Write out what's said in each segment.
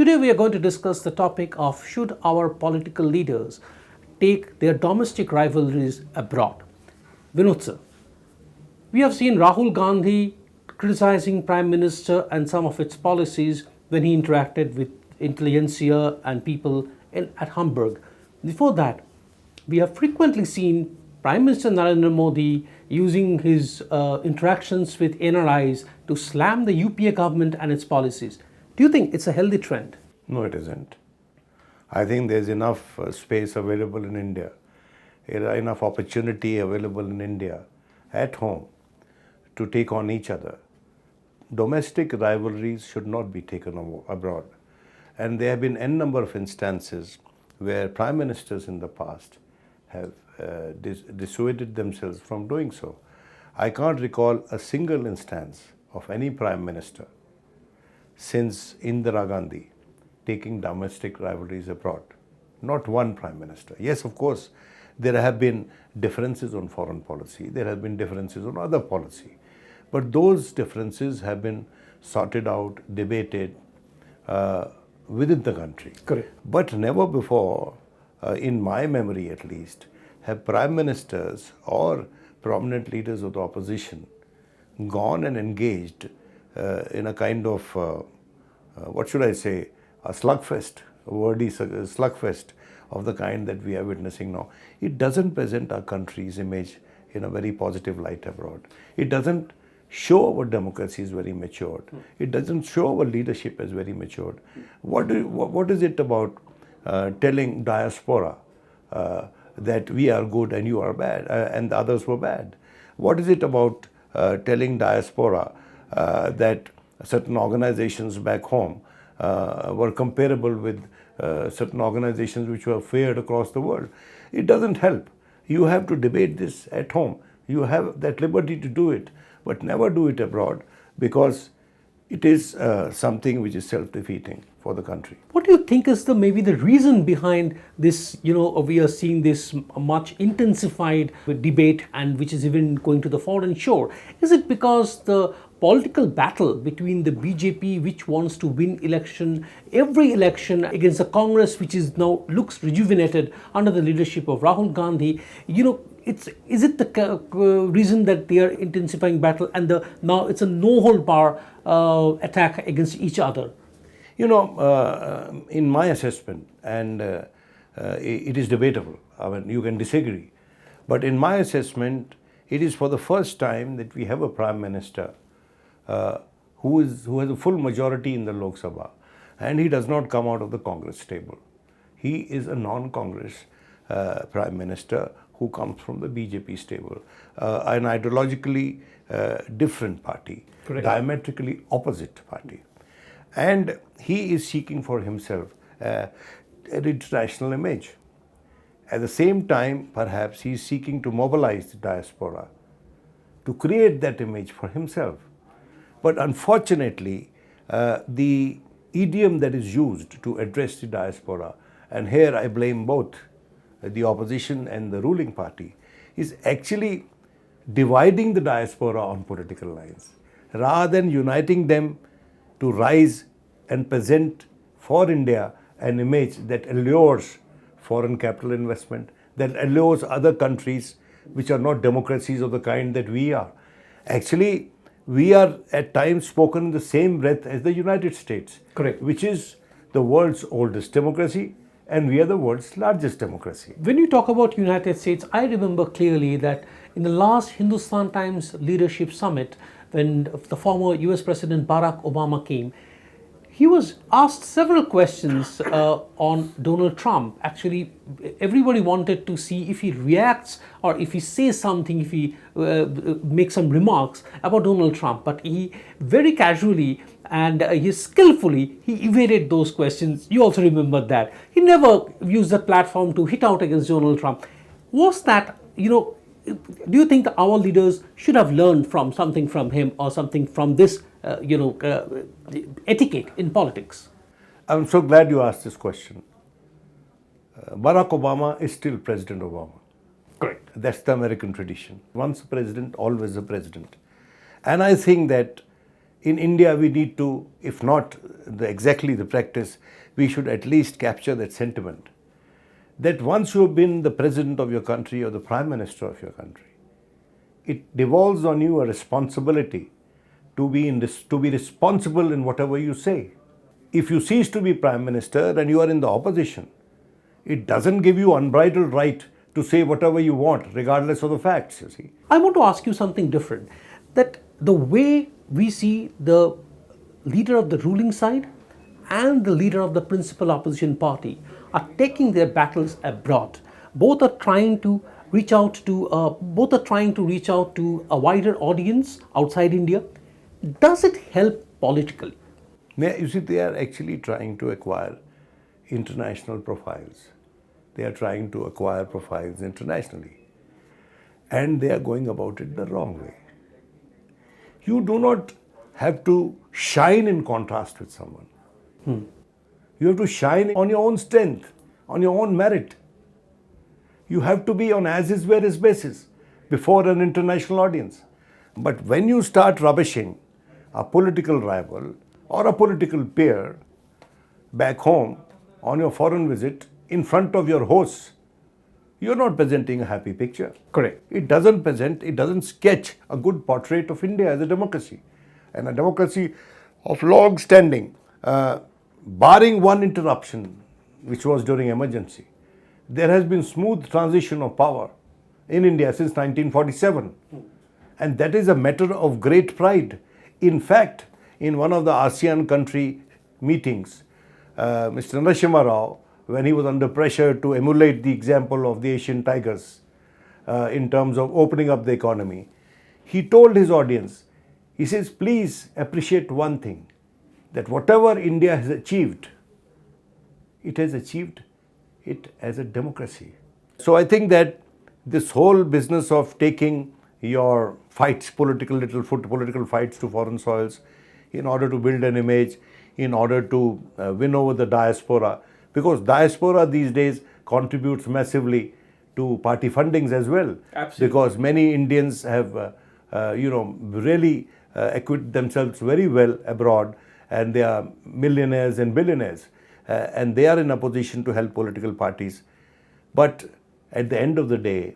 Today we are going to discuss the topic of should our political leaders take their domestic rivalries abroad. Vinod sir, we have seen Rahul Gandhi criticizing Prime Minister and some of its policies when he interacted with intelligentsia and people at Hamburg. Before that, we have frequently seen Prime Minister Narendra Modi using his interactions with NRIs to slam the UPA government and its policies. Do you think it's a healthy trend? No, it isn't. I think there's enough space available in India, enough opportunity available in India at home to take on each other. Domestic rivalries should not be taken abroad. And there have been n number of instances where prime ministers in the past have dissuaded themselves from doing so. I can't recall a single instance of any prime minister since Indira Gandhi taking domestic rivalries abroad. Not one prime minister. Yes, of course, there have been differences on foreign policy, there have been differences on other policy, but those differences have been sorted out, debated within the country. Correct. But never before, in my memory at least, have prime ministers or prominent leaders of the opposition gone and engaged in a kind of, what should I say, a slugfest, a wordy slugfest of the kind that we are witnessing now. It doesn't present our country's image in a very positive light abroad. It doesn't show our democracy is very matured. It doesn't show our leadership as very matured. What is it about telling diaspora that we are good and you are bad and the others were bad? What is it about telling diaspora that certain organizations back home were comparable with certain organizations which were feared across the world? It doesn't help. You have to debate this at home. You have that liberty to do it, but never do it abroad, because it is something which is self-defeating for the country. What do you think is maybe the reason behind this? We are seeing this much intensified debate, and which is even going to the foreign shore. Is it because the political battle between the BJP, which wants to win every election against the Congress, which is now looks rejuvenated under the leadership of Rahul Gandhi? Is it the reason that they are intensifying battle, and now it's a no-hold-bar attack against each other? In my assessment, and it is debatable, I mean, you can disagree, but in my assessment, it is for the first time that we have a prime minister who has a full majority in the Lok Sabha, and he does not come out of the Congress table. He is a non-Congress prime minister who comes from the BJP stable, an ideologically different party, Correct. Diametrically opposite party. And he is seeking for himself an international image. At the same time, perhaps he is seeking to mobilize the diaspora to create that image for himself. But unfortunately, the idiom that is used to address the diaspora, and here I blame both the opposition and the ruling party, is actually dividing the diaspora on political lines, rather than uniting them to rise and present for India an image that allures foreign capital investment, that allures other countries which are not democracies of the kind that we are. Actually, we are at times spoken in the same breath as the United States, Correct. which is the world's oldest democracy, and we are the world's largest democracy. When you talk about United States, I remember clearly that in the last Hindustan Times leadership summit, when the former US President Barack Obama came, he was asked several questions on Donald Trump. Actually, everybody wanted to see if he reacts or if he says something, if he makes some remarks about Donald Trump. But he very casually and skillfully, he evaded those questions. You also remember that. He never used that platform to hit out against Donald Trump. Was that, do you think that our leaders should have learned something from him or something from this etiquette in politics? I'm so glad you asked this question. Barack Obama is still President Obama. Correct. That's the American tradition. Once a president, always a president. And I think that In India, we need to, if not exactly the practice, we should at least capture that sentiment that once you have been the president of your country or the prime minister of your country, it devolves on you a responsibility to be responsible in whatever you say. If you cease to be prime minister and you are in the opposition, it doesn't give you unbridled right to say whatever you want, regardless of the facts, you see. I want to ask you something different. That the way we see the leader of the ruling side and the leader of the principal opposition party are taking their battles abroad. Both are trying to reach out to a wider audience outside India. Does it help politically? You see, they are actually trying to acquire international profiles. They are trying to acquire profiles internationally. And they are going about it the wrong way. You do not have to shine in contrast with someone. You have to shine on your own strength, on your own merit. You have to be on as-is, where-is basis before an international audience. But when you start rubbishing a political rival or a political peer back home on your foreign visit in front of your hosts, you're not presenting a happy picture. Correct. It doesn't sketch a good portrait of India as a democracy. And a democracy of long standing, barring one interruption, which was during emergency. There has been smooth transition of power in India since 1947. And that is a matter of great pride. In fact, in one of the ASEAN country meetings, Mr. Narasimha Rao, when he was under pressure to emulate the example of the Asian tigers in terms of opening up the economy, he told his audience, he says, please appreciate one thing, that whatever India has achieved, it has achieved it as a democracy. So I think that this whole business of taking your fights, political fights to foreign soils in order to build an image, in order to win over the diaspora, because diaspora these days contributes massively to party fundings as well. Absolutely. Because many Indians have, really acquitted themselves very well abroad, and they are millionaires and billionaires, and they are in a position to help political parties. But at the end of the day,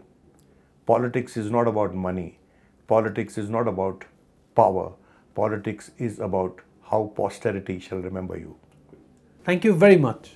politics is not about money. Politics is not about power. Politics is about how posterity shall remember you. Thank you very much.